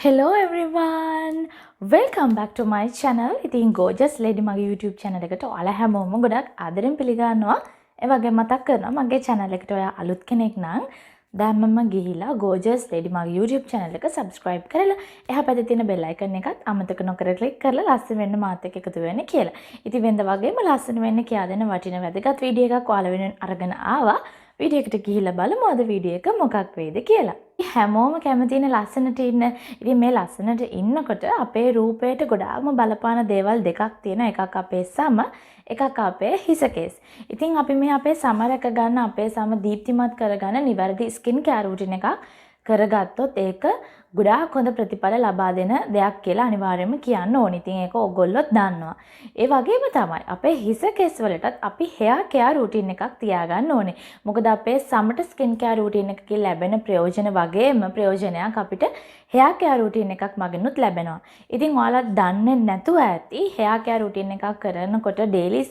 Hello everyone! Welcome back to my channel. ඉතින් gorgeous lady මගේ YouTube channel එකට ඔයාලා හැමෝම ගොඩක් ආදරෙන් පිළිගන්නවා. ඒ වගේම මතක් කරනවා මගේ channel එකට ඔයා අලුත් කෙනෙක් නම් දැම්මම ගිහිලා gorgeous lady මගේ YouTube channel එක subscribe කරලා එහා පැත්තේ තියෙන bell icon එකත් අමතක නොකර click කරලා ලස්සන වෙන්න මාත් එක්ක එකතු වෙන්න කියලා. ඉතින් වෙනද වගේම ලස්සන වෙන්න කියා දෙන වටින වැදගත් වීඩියෝ එකක් ඔයාලා වෙනුවෙන් අරගෙන ආවා. වීඩියෝ එකට ගිහිල්ලා බලමු අද වීඩියෝ එක මොකක් වෙයිද කියලා. හැමෝම කැමතින ලස්සනට ඉන්න. ඉතින් මේ ලස්සනට ඉන්නකොට අපේ රූපයට ගොඩාක්ම බලපාන දේවල් දෙකක් තියෙනවා. එකක් අපේ සම, එකක් අපේ හිස කේස්. ඉතින් අපි මේ අපේ සම රැක ගන්න, අපේ සම දීප්තිමත් කරගන්න නිවැරදි ස්කින් කෙයාර් රූටින් එකක් කරගත්තොත් ඒක ගොඩාක් හොඳ ප්‍රතිඵල ලබා දෙන දෙයක් කියලා අනිවාර්යයෙන්ම කියන්න ඕනේ. ඉතින් ඒක ඔයගොල්ලොත් දන්නවා. ඒ වගේම තමයි අපේ හිස කෙස් වලටත් අපි hair care routine එකක් තියාගන්න ඕනේ. මොකද අපේ සමට skin care routine එකකින් ලැබෙන ප්‍රයෝජන වගේම ප්‍රයෝජනයක් අපිට hair care routine එකක් මගිනුත් ලැබෙනවා. ඉතින් ඔයාලා දන්නේ නැතුව ඇති hair care routine එකක් කරනකොට daily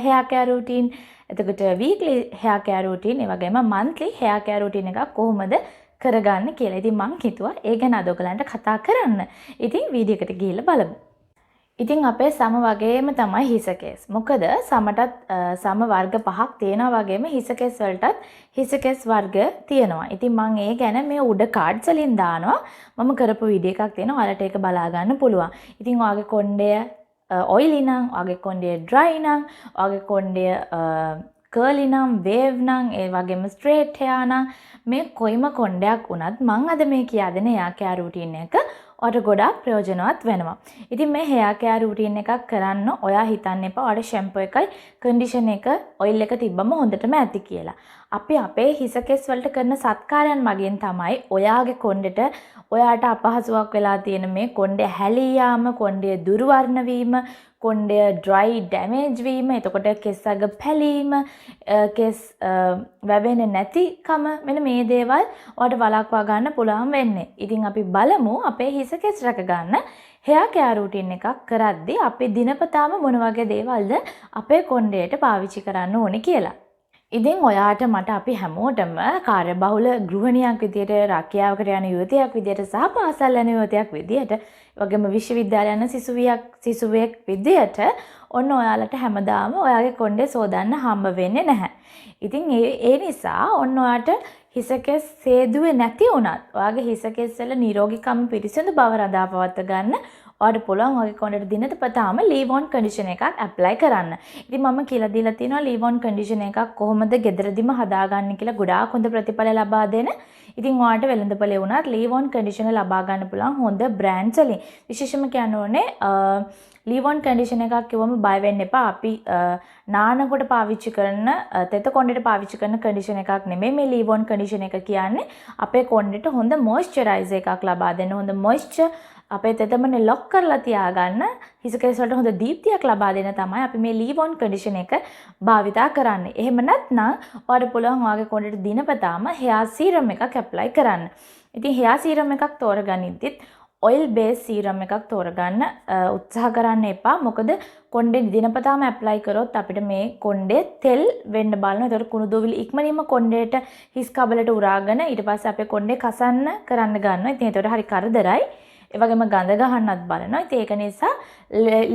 hair care routine, එතකොට weekly hair care routine, ඒ වගේම monthly hair care routine එකක් කොහොමද කරගන්න කියලා. ඉතින් මං හිතුවා ඒ ගැන අද ඔයගලන්ට කතා කරන්න. ඉතින් වීඩියෝ එකට ගිහිල්ලා බලමු. ඉතින් අපේ සම වගේම තමයි හිස කෙස්. මොකද සමටත් සම වර්ග පහක් තියෙනවා වගේම හිස කෙස් වලටත් හිස කෙස් වර්ග තියෙනවා. ඉතින් මං ඒ ගැන මේ උඩ කාඩ්ස් වලින් දානවා. මම කරපු වීඩියෝ එකක් තියෙනවා. ඔයාලට ඒක බලා ගන්න පුළුවන්. ඉතින් ඔයාගේ කොණ්ඩය ඔයිලි නම්, ඔයාගේ කොණ්ඩය ඩ්‍රයි නම්, ඔයාගේ කොණ්ඩය කර්ලි නම්, වේව් නම්, ඒ වගේම ස්ට්‍රේට් හෙයා නම් මේ කොයිම කොණ්ඩයක් වුණත් මං අද මේ කියා දෙන hair care routine එක ඔයාලට ගොඩාක් ප්‍රයෝජනවත් වෙනවා. ඉතින් මේ hair care routine එකක් කරන්න ඔයා හිතන්න එපා ඔයාලට shampoo එකයි condition එක oil එක තිබ්බම හොඳටම ඇති කියලා. අපි අපේ හිස කෙස් වලට කරන සත්කාරයන් මගින් තමයි ඔයාගේ කොණ්ඩෙට ඔයාට අපහසුාවක් වෙලා තියෙන මේ කොණ්ඩේ හැලී යාම, කොණ්ඩේ දුර්වර්ණ වීම, කොණ්ඩය ඩ්‍රයි ඩැමේජ් වීම, එතකොට කෙස් අග පැලීම, කෙස් වැවෙන්නේ නැතිකම, මෙන්න මේ දේවල් ඔයාලට වළක්වා ගන්න පුළුවන් වෙන්නේ. ඉතින් අපි බලමු අපේ හිස කෙස් රැක ගන්න hair care routine එකක් කරද්දී අපි දිනපතාම මොන වගේ දේවල්ද අපේ කොණ්ඩයට පාවිච්චි කරන්න ඕනේ කියලා. ඉතින් ඔයාට මට අපි හැමෝටම කාර්යබහුල ගෘහණියක් විදියට, රැකියාවකට යන යුවතියක් විදියට සහ පාසල් යන යුවතියක් විදියට, වගේම විශ්වවිද්‍යාලය යන සිසුවෙක් විදියට ඔන්න ඔයාලට හැමදාම ඔයාගේ කොණ්ඩේ සෝදන්න හම්බ වෙන්නේ නැහැ. ඉතින් ඒ නිසා ඔන්න ඔයාට හිස කෙස් සේදුවේ නැති වුණත් ඔයාගේ හිස කෙස් වල නිරෝගීකම පිරිසිදු බව රඳා පවත්වා ගන්න ඔයාලට පුළුවන් ඔයාගේ කොණ්ඩේට දිනපතාම leave on conditioner එකක් apply කරන්න. ඉතින් මම කියලා දීලා තියෙනවා leave on conditioner එකක් කොහොමද ගෙදරදිම හදාගන්න කියලා ගොඩාක් හොඳ ප්‍රතිඵල ලබා දෙන. ඉතින් ඔයාලට වෙළඳපොලේ වුණත් leave on conditioner ලබා ගන්න පුළුවන් හොඳ brands වලින්. විශේෂම කියන්න ඕනේ leave on conditioner එකක් කිව්වම බය වෙන්න එපා. අපි නානකොට පාවිච්චි කරන තෙත කොණ්ඩේට පාවිච්චි කරන conditioner එකක් නෙමෙයි මේ leave on conditioner එක කියන්නේ. අපේ කොණ්ඩේට හොඳ moisturizer එකක් ලබා දෙන්න, හොඳ moisture අපේ තෙතමනේ ලොක් කරලා තියාගන්න, හිස කෙස් වලට හොඳ දීප්තියක් ලබා දෙන තමයි අපි මේ leave on conditioner එක භාවිතා කරන්නේ. එහෙම නැත්නම් ඔයාලට පුළුවන් ඔයාගේ කොණ්ඩේට දිනපතාම hair serum එකක් apply කරන්න. ඉතින් hair serum එකක් තෝරගනිද්දිත් oil based serum එකක් තෝරගන්න උත්සාහ කරන්න එපා. මොකද කොණ්ඩේ දිනපතාම apply කරොත් අපිට මේ කොණ්ඩේ තෙල් වෙන්න බලනවා. ඒතකොට කුණු දොවිලි ඉක්මනින්ම කොණ්ඩේට හිස් කබලට උරාගෙන ඊට පස්සේ අපේ කොණ්ඩේ කසන්න කරන්න ගන්නවා. ඉතින් ඒතකොට හරි කරදරයි. ඒ වගේම ගඳ ගහන්නත් බලනවා. ඉතින් ඒක නිසා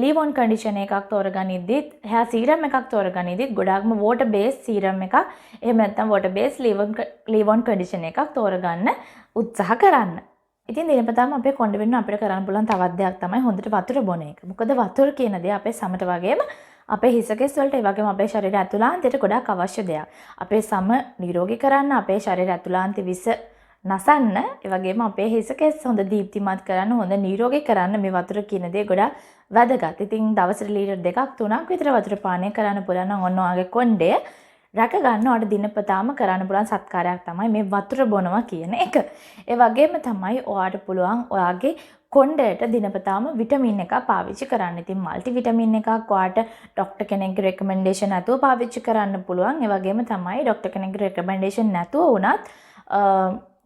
leave on conditioner එකක් තෝරගනිද්දිත්, hair serum එකක් තෝරගනිද්දිත් ගොඩාක්ම water based serum එකක්, එහෙම නැත්නම් water based leave on conditioner එකක් තෝරගන්න උත්සාහ කරන්න. ඉතින් දිනපතාම අපේ කොණ්ඩ වෙන්න අපිට කරන්න පුළුවන් තවත් දෙයක් තමයි හොඳට වතුර බොන එක. මොකද වතුර කියන දේ අපේ සමට වගේම අපේ හිස කෙස් වලට, ඒ වගේම අපේ ශරීර ඇතුළාන්තයට ගොඩාක් අවශ්‍ය දෙයක්. අපේ සම නිරෝගී කරන්න, අපේ ශරීර ඇතුළාන්තයේ විස නසන්න, ඒ වගේම අපේ හිස කෙස් හොඳ දීප්තිමත් කරන්න, හොඳ නිරෝගී කරන්න මේ වතුර කියන දේ ගොඩාක් වැදගත්. ඉතින් දවසට ලීටර් 2-3ක් විතර වතුර පානය කරන්න පුළුවන් නම් ඔන්න ඔයාගේ කොණ්ඩය රැක ගන්න ඔයාලට දිනපතාම කරන්න පුළුවන් සත්කාරයක් තමයි මේ වතුර බොනවා කියන එක. ඒ වගේම තමයි ඔයාලට පුළුවන් ඔයාගේ කොණ්ඩයට දිනපතාම විටමින් එකක් පාවිච්චි කරන්න. ඉතින් මල්ටි විටමින් එකක් ඔයාලට ડોක්ටර් කෙනෙක්ගේ රෙකමෙන්ඩේෂන් නැතුව පාවිච්චි කරන්න පුළුවන්. ඒ වගේම තමයි ડોක්ටර් කෙනෙක්ගේ රෙකමෙන්ඩේෂන් නැතුව වුණත්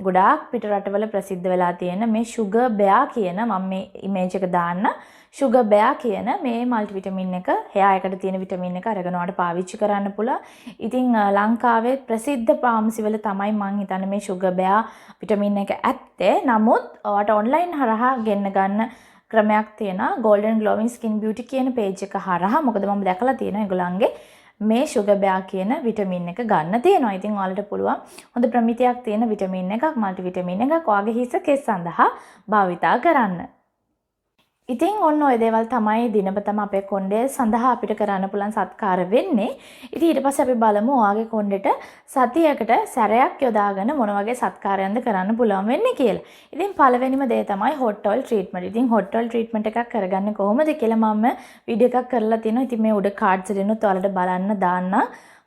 ගොඩාක් පිට රටවල ප්‍රසිද්ධ වෙලා තියෙන මේ sugar bear කියන මම මේ ඉමේජ් එක දාන්න. sugar bear කියන මේ මල්ටිවිටමින් එක hair එකට තියෙන විටමින් එක අරගෙන ඔයාලට පාවිච්චි කරන්න පුළුවන්. ඉතින් ලංකාවේ ප්‍රසිද්ධ ෆාමසි වල තමයි මම හිතන්නේ මේ sugar bear විටමින් එක ඇත්තේ. නමුත් ඔයාලට ඔන්ලයින් හරහා ගෙන්න ගන්න ක්‍රමයක් තියෙනවා. golden glowing skin beauty කියන page එක හරහා. මොකද මම දැකලා තියෙනවා ඒගොල්ලන්ගේ මේ sugar bear කියන විටමින් එක ගන්න තියෙනවා. ඉතින් ඔයාලට පුළුවන් හොඳ ප්‍රමිතියක් තියෙන විටමින් එකක් මල්ටිවිටමින් එකක් ඔයාගේ හිස කෙස් සඳහා භාවිතා කරන්න. ඉතින් ඔන්න ඔය දේවල් තමයි දිනපතම අපේ කොණ්ඩේ සඳහා අපිට කරන්න පුළුවන් සත්කාර වෙන්නේ. ඉතින් ඊට පස්සේ අපි බලමු ඔයාගේ කොණ්ඩෙට සතියකට සැරයක් යොදාගෙන මොන වගේ සත්කාරයන්ද කරන්න පුළුවන් වෙන්නේ කියලා. ඉතින් පළවෙනිම දේ තමයි hot oil treatment. ඉතින් hot oil treatment එකක් කරගන්නේ කොහොමද කියලා මම වීඩියෝ එකක් කරලා තියෙනවා. ඉතින් මේ උඩ cards එකෙනුත් ඔයාලට බලන්න දාන්න.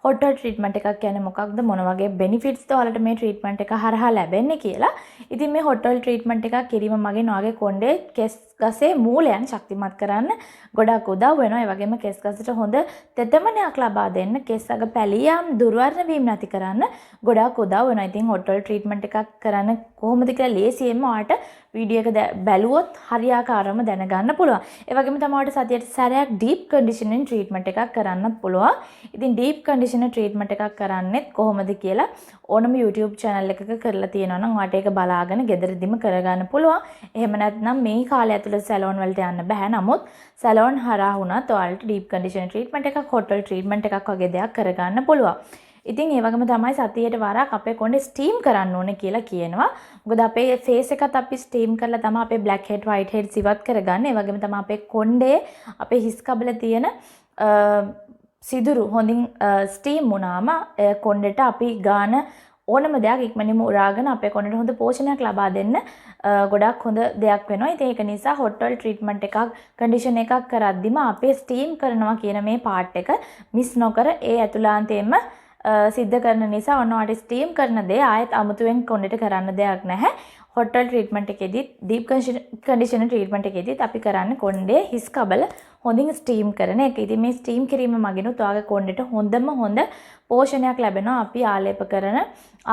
hot oil treatment එකක් කියන්නේ මොකක්ද මොන වගේ benefits ද ඔයාලට මේ treatment එක හරහා ලැබෙන්නේ කියලා. ඉතින් මේ hot oil treatment එකක් කිරීම මගින් ඔයාගේ කොණ්ඩේ කෙස් ගසේ මූලයන් ශක්තිමත් කරන්න ගොඩක් උදව් වෙනවා. ඒ වගේම කෙස් ගසට හොඳ තෙතමනයක් ලබා දෙන්න, කෙස් අග පැලියම් දුර්වර්ණ වීම නැති කරන්න ගොඩක් උදව් වෙනවා. ඉතින් hot oil treatment එකක් කරන්න කොහොමද කියලා ලේසියෙන්ම ඔයාලට වීඩියෝ එක බැලුවොත් හරියාකාරවම දැනගන්න පුළුවන්. ඒ වගේම තමයි ඔයාලට සතියට සැරයක් deep conditioning treatment එකක් කරන්නත් පුළුවන්. ඉතින් deep conditioner treatment එකක් කරන්නෙත් කොහොමද කියලා ඕනම YouTube channel එකක කරලා තියෙනවා නම් ඔයාලට ඒක බලාගෙන ගෙදරදිම කරගන්න පුළුවන්. එහෙම නැත්නම් මේ කාලය ඇතුළත සැලෝන් වලට යන්න බෑ. නමුත් සැලෝන් හරහා වුණත් ඔයාලට deep conditioner treatment එකක්, hot oil treatment එකක් වගේ දෙයක් කරගන්න පුළුවන්. ඉතින් ඒ වගේම තමයි සතියට වරක් අපේ කොණ්ඩේ ස්ටීම් කරන්න ඕනේ කියලා කියනවා. මොකද අපේ ෆේස් එකත් අපි ස්ටීම් කරලා තමයි අපේ black head white head ඉවත් කරගන්නේ. ඒ වගේම තමයි අපේ කොණ්ඩේ අපේ හිස් කබල තියෙන සිදුරු හොඳින් ස්ටීම් වුණාම කොණ්ඩේට අපි ගාන ඕනම දෙයක් ඉක්මනින්ම උරාගෙන අපේ කොණ්ඩේට හොඳ පෝෂණයක් ලබා දෙන්න ගොඩක් හොඳ දෙයක් වෙනවා. ඉතින් ඒක නිසා hot oil treatment එකක් condition එකක් කරද්දිම අපේ ස්ටීම් කරනවා කියන මේ part එක මිස් නොකර ඒ ඇතුළාන්තයෙන්ම සිද්ධ කරන නිසා ඔන්න ඔයාලට ස්ටීම් කරන දේ ආයෙත් අමුතුවෙන් කොණ්ඩේට කරන්න දෙයක් නැහැ. hot oil treatment එකේදීත් deep conditioner treatment එකේදීත් අපි කරන්නේ කොණ්ඩේ හිස් කබල හොඳින් ස්ටීම් කරන එක. ඉතින් මේ ස්ටීම් කිරීම මගිනුත් ඔයාගේ කොණ්ඩේට හොඳම හොඳ පෝෂණයක් ලැබෙනවා. අපි ආලේප කරන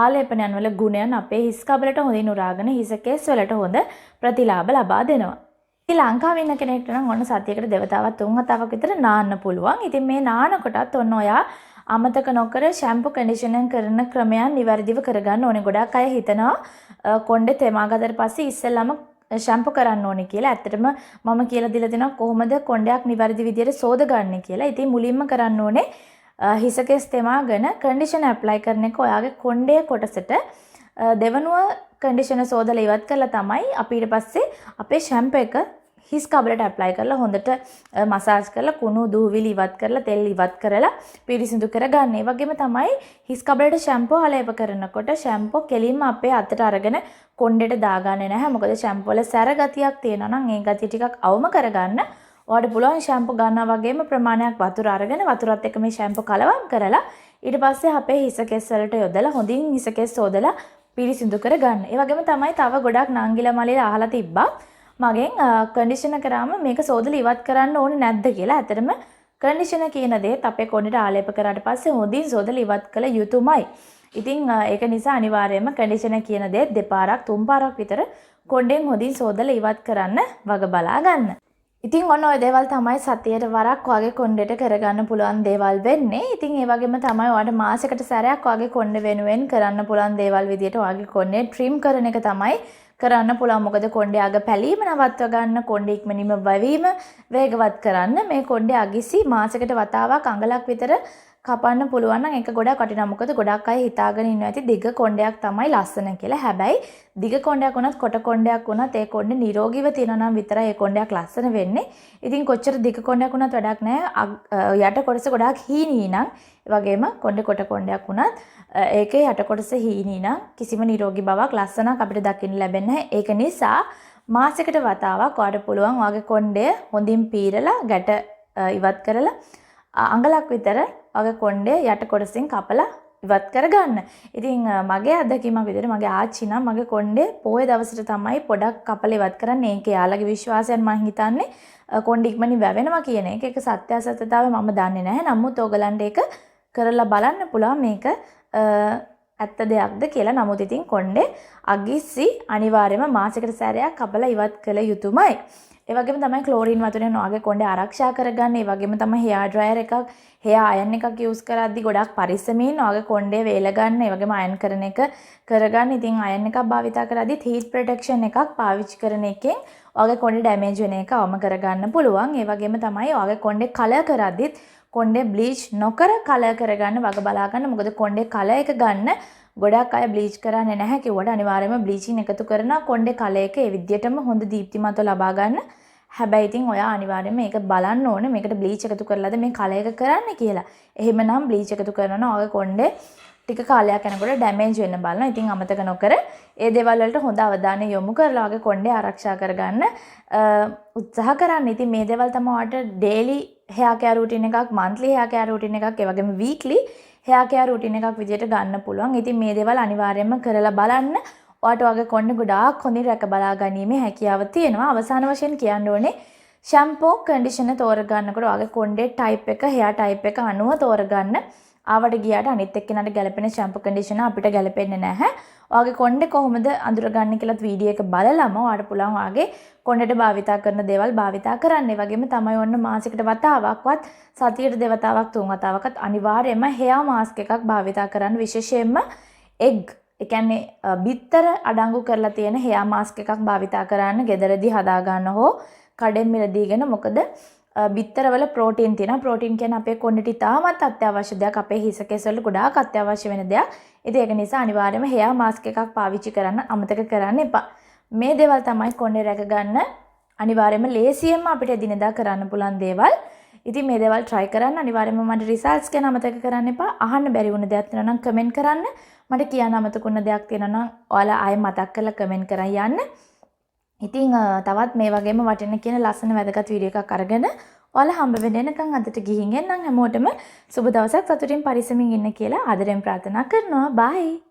ආලේපනයන් වල ගුණයන් අපේ හිස් කබලට හොඳින් උරාගෙන හිස කෙස් වලට හොඳ ප්‍රතිලාභ ලබා දෙනවා. ඉතින් ලංකාවේ ඉන්න කෙනෙක්ට නම් ඔන්න සතියකට දෙවතාවක් 3-4ක් විතර නාන්න පුළුවන්. ඉතින් මේ නාන කොටත් ඔන්න ඔයා අමතක නොකර ෂැම්පු කන්ඩිෂනින් කරන ක්‍රමයන් නිවැරදිව කරගන්න ඕනේ. ගොඩක් අය හිතනවා කොණ්ඩේ තෙමා ගත්තට පස්සේ ඉස්සෙල්ලාම ෂැම්පු කරන්න ඕනේ කියලා. ඇත්තටම මම කියලා දීලා දෙනවා කොහොමද කොණ්ඩයක් නිවැරදි විදියට සෝදගන්නේ කියලා. ඉතින් මුලින්ම කරන්න ඕනේ හිස කෙස් තෙමාගෙන කන්ඩිෂනර් ඇප්ලයි කරන එක ඔයාගේ කොණ්ඩේ කොටසට දෙවනුව කන්ඩිෂනර් සෝදලා ඉවත් කරලා තමයි අපි ඊට පස්සේ අපේ ෂැම්පු එක හිස් කබලට ඇප්ලයි කරලා හොඳට මසාජ් කරලා කුණු දූවිලි ඉවත් කරලා තෙල් ඉවත් කරලා පිරිසිදු කරගන්න. ඒ වගේම තමයි හිස් කබලට ෂැම්පු ආලේප කරනකොට ෂැම්පු කෙලින්ම අපේ අතට අරගෙන කොණ්ඩෙට දාගන්නේ නැහැ. මොකද ෂැම්පු වල සැර ගතියක් තියෙනවා නම් ඒ ගතිය ටිකක් අවම කරගන්න ඔයාලට පුළුවන් ෂැම්පු ගන්නවා වගේම ප්‍රමාණයක් වතුර අරගෙන වතුරත් එක්ක මේ ෂැම්පු කලවම් කරලා ඊට පස්සේ අපේ හිස කෙස් වලට යොදලා හොඳින් හිස කෙස් සෝදලා පිරිසිදු කරගන්න. ඒ වගේම තමයි තව ගොඩක් නංගිලා මලේ අහලා තිබ්බා මගෙන් කන්ඩිෂනර් කරාම මේක සෝදලා ඉවත් කරන්න ඕනේ නැද්ද කියලා. ඇත්තටම කන්ඩිෂනර් කියන දේත් අපේ කොණ්ඩේට ආලේප කරාට පස්සේ හොඳින් සෝදලා ඉවත් කළ යුතුමයි. ඉතින් ඒක නිසා අනිවාර්යයෙන්ම කන්ඩිෂනර් කියන දේත් දෙපාරක් තුන් පාරක් විතර කොණ්ඩෙන් හොඳින් සෝදලා ඉවත් කරන්න වග බලා ගන්න. ඉතින් ඔන්න ඔය දේවල් තමයි සතියට වරක් වගේ කොණ්ඩෙට කරගන්න පුළුවන් දේවල් වෙන්නේ. ඉතින් ඒ වගේම තමයි ඔයාලට මාසෙකට සැරයක් වගේ කොණ්ඩේ වෙනුවෙන් කරන්න පුළුවන් දේවල් විදියට ඔයාගේ කොණ්ඩේ ට්‍රිම් කරන එක තමයි කරන්න පුළුවන්. මොකද කොණ්ඩේ අග පැලීම නවත්ව ගන්න, කොණ්ඩේ ඉක්මනින්ම වැවීම වේගවත් කරන්න මේ කොණ්ඩේ අගිසි මාසෙකට වතාවක් අඟලක් විතර කපන්න පුළුවන් නම් ඒක ගොඩක් වටිනවා. මොකද ගොඩක් අය හිතාගෙන ඉන්නවා ඇති දිග කොණ්ඩයක් තමයි ලස්සන කියලා. හැබැයි දිග කොණ්ඩයක් වුණත් කොට කොණ්ඩයක් වුණත් ඒ කොණ්ඩේ නිරෝගීව තියෙනවා නම් විතරයි ඒ කොණ්ඩයක් ලස්සන වෙන්නේ. ඉතින් කොච්චර දිග කොණ්ඩයක් වුණත් වැඩක් නැහැ. යට කොටස ගොඩක් හීනී නම් ඒ වගේම කොණ්ඩේ කොට කොණ්ඩයක් වුණත් ඒකේ යට කොටස හීනී නම් කිසිම නිරෝගී බවක් ලස්සනක් අපිට දකින්න ලැබෙන්නේ නැහැ. ඒක නිසා මාසෙකට වතාවක් ඔයාලට පුළුවන් ඔයාගේ කොණ්ඩය හොඳින් පීරලා ගැට ඉවත් කරලා අඟලක් විතර වගේ කොණ්ඩේ යට කොටසින් කපලා ඉවත් කරගන්න. ඉතින් මගේ අත්දැකීමක් විදිහට මගේ ආච්චි නම් මගේ කොණ්ඩේ පොයේ දවසට තමයි පොඩක් කපලා ඉවත් කරන්නේ. ඒක යාළගේ විශ්වාසයෙන් මම හිතන්නේ කොණ්ඩේ ඉක්මනින් වැවෙනවා කියන එක. ඒක සත්‍යාසත්‍යතාවය මම දන්නේ නැහැ. නමුත් ඕගලන්ට ඒක කරලා බලන්න පුළුවන් මේක ඇත්ත දෙයක්ද කියලා. නමුත් ඉතින් කොණ්ඩේ අගිස්සි අනිවාර්යයෙන්ම මාසෙකට සැරයක් කපලා ඉවත් කළ යුතුමයි. ඒ වගේම තමයි ක්ලෝරින් වතුරෙන් ඔයාගේ කොණ්ඩේ ආරක්ෂා කරගන්න. ඒ වගේම තමයි හෙයාර් ඩ්‍රයර් එකක්, හෙයාර් අයන් එකක් යූස් කරද්දි ගොඩක් පරිස්සමින් ඔයාගේ කොණ්ඩේ වේල ගන්න. ඒ වගේම අයන් කරන එක කරගන්න. ඉතින් අයන් එකක් භාවිතා කරද්දි හීට් ප්‍රොටෙක්ෂන් එකක් පාවිච්චි කරන එකෙන් ඔයාගේ කොණ්ඩේ ඩැමේජ් වෙන එක අවම කරගන්න පුළුවන්. ඒ වගේම තමයි ඔයාගේ කොණ්ඩේ කලර් කරද්දිත් කොණ්ඩේ බ්ලීච් නොකර කලර් කරගන්න වග බලා ගන්න. මොකද කොණ්ඩේ කලර් එක ගන්න ගොඩක් අය බ්ලීච් කරන්නේ නැහැ කිව්වට අනිවාර්යයෙන්ම බ්ලීචින් එකතු කරනවා කොණ්ඩේ කලර් එක ඒ විදිහටම හොඳ දීප්තිමත්ව ලබා ගන්න. හැබැයි ඉතින් ඔයා අනිවාර්යයෙන්ම මේක බලන්න ඕනේ මේකට බ්ලීච් එකතු කරලාද මේ කලර් එක කරන්නේ කියලා. එහෙමනම් බ්ලීච් එකතු කරනවා ඔයාගේ කොණ්ඩේ ටික කාලයක් යනකොට ඩැමේජ් වෙන්න බලනවා. ඉතින් අමතක නොකර ඒ දේවල් වලට හොඳ අවධානය යොමු කරලා ඔයාගේ කොණ්ඩේ ආරක්ෂා කරගන්න උත්සාහ කරන්න. ඉතින් මේ දේවල් තමයි ඔයාලට ඩේලි hair care routine එකක්, monthly hair care routine එකක්, ඒ වගේම weekly hair care routine එකක් විදිහට ගන්න පුළුවන්. ඉතින් මේ දේවල් අනිවාර්යයෙන්ම කරලා බලන්න. ඔයාට ඔයාගේ කොණ්ඩේ ගොඩාක් හොඳින් රැක බලා ගැනීමේ හැකියාව තියෙනවා. අවසාන වශයෙන් කියන්න ඕනේ shampoo conditioner තෝරගන්නකොට ඔයාගේ කොණ්ඩේ type එක, hair type එක අනුව තෝරගන්න. ආවට ගියාට අනිත් එක්කෙනාට ගැලපෙන shampoo conditioner අපිට ගැලපෙන්නේ නැහැ. ඔයාගේ කොණ්ඩේ කොහොමද අඳුරගන්නේ කියලාත් වීඩියෝ එක බලලම ඔයාට පුළුවන් ඔයාගේ කොණ්ඩේට භාවිතා කරන දේවල් භාවිතා කරන්න. ඒ වගේම තමයි ඔන්න මාසෙකට වතාවක්වත් සතියට දෙවතාවක් තුන් වතාවක්වත් අනිවාර්යයෙන්ම hair mask එකක් භාවිතා කරන්න. විශේෂයෙන්ම egg ඒ කියන්නේ බිත්තර අඩංගු කරලා තියෙන hair mask එකක් භාවිතා කරන්න. ගෙදරදී හදා ගන්න හෝ කඩෙන් මිලදීගෙන මොකද බිත්තරවල ප්‍රෝටීන් තියෙනවා. ප්‍රෝටීන් කියන්නේ අපේ කොණ්ඩේට ඉතාමත් අත්‍යවශ්‍ය දෙයක්. අපේ හිස කෙස් වල ගොඩාක් අත්‍යවශ්‍ය වෙන දෙයක්. ඉතින් ඒක නිසා අනිවාර්යයෙන්ම hair mask එකක් පාවිච්චි කරන්න අමතක කරන්න එපා. මේ දේවල් තමයි කොණ්ඩේ රැක ගන්න අනිවාර්යයෙන්ම ලේසියෙන්ම අපිට එදිනෙදා කරන්න පුළුවන් දේවල්. ඉතින් මේ දේවල් try කරන්න අනිවාර්යයෙන්ම මට results ගැන අමතක කරන්න එපා. අහන්න බැරි වුණ දෙයක් තියෙනවා නම් comment කරන්න. මට කියන්න අමතක වුණ දෙයක් තියෙනවා නම් ඔයාලා ආයෙ මතක් කරලා comment කරන් යන්න. ඉතින් තවත් මේ වගේම වටින කියන ලස්සන වැදගත් වීඩියෝ එකක් අරගෙන ඔයාලා හම්බ වෙන්න එනකන් අදට ගිහින් එන්නම්. හැමෝටම සුබ දවසක් සතුටින් පරිස්සමින් ඉන්න කියලා ආදරෙන් ප්‍රාර්ථනා කරනවා. බයි.